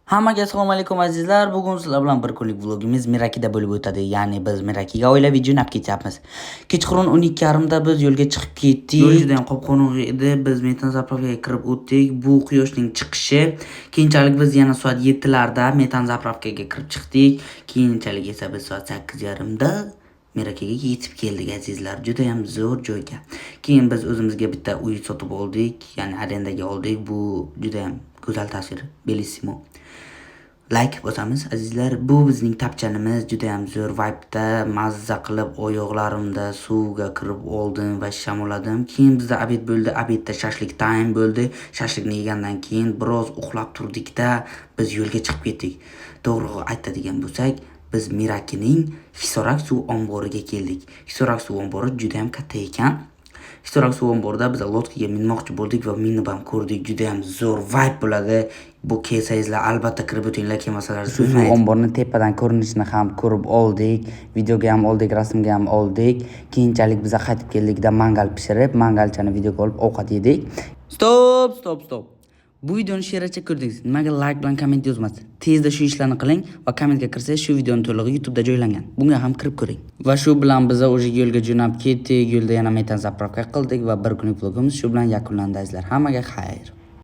Hammaga assalomu alaykum azizlar. Bugun sizlar bilan bir kunlik vlogimiz Mirakida bo'lib o'tadi. Ya'ni biz Mirakiga oilaviy jo'nab ketyapmiz. Kechqurun 12:30 da biz yo'lga chiqib ketdik. Yo'l juda ham qop-qorong'i edi. Biz metan zapravkaga kirib o'tdik. Bu quyoshning chiqishi. Keyinchalik biz yana soat 7 larda metan zapravkaga kirib chiqdik. Keyinchalik esa biz soat 8:30 da Mirakiga yetib keldik azizlar. Juda ham zo'r joyga. Keyin biz o'zimizga bitta uy sotib oldik, ya'ni arendaga oldik. Bu juda ham go'zal tasvir, bellissimo. Like bosamiz azizlar. Bu bizning tapchanimiz, juda ham zo'r vibe'da, mazza qilib oyoqlarimda suvga kirib oldim va shamolladim. Keyin bizda obed bo'ldi. Obedda shashlik time bo'ldi. Shashlikni yegandan keyin biroz uxlab turdik-da, biz yo'lga chiqib ketdik. To'g'ri aytadigan bo'lsak, biz Mirakining Hisorak suv omboriga keldik. Hisorak suv ombori juda ham katta ekan. Hisorak suv omborida biz lodkaga minmoqchi bo'ldik va minib ham ko'rdik. Juda ham zo'r vibe bo'ladi. Bu kelsangizlar albatta kirib o'tinglar, kelmasalar suv omborni tepadan ko'rinishini ham ko'rib oldik. Videoga ham oldik, rasmga ham oldik. Keyinchalik biz qaytib keldik-da mangal pishirib, mangalchani videoga olib ovqat yedik. Stop. Bu videoni sheracha ko'rdingiz. Nimaga like bilan komment yozmasiz? Tezda shu ishlarni qiling va kommentga kirsangiz shu videoning to'lig'i YouTube'da joylangan. Bunga ham kirib ko'ring. Va shu bilan biz o'sha yo'lga jo'nab ketdik. Yo'lda yana metan zapravka qildik va bir kunlik vlogimiz shu bilan yakunlandi azizlar. Hammaga xayr.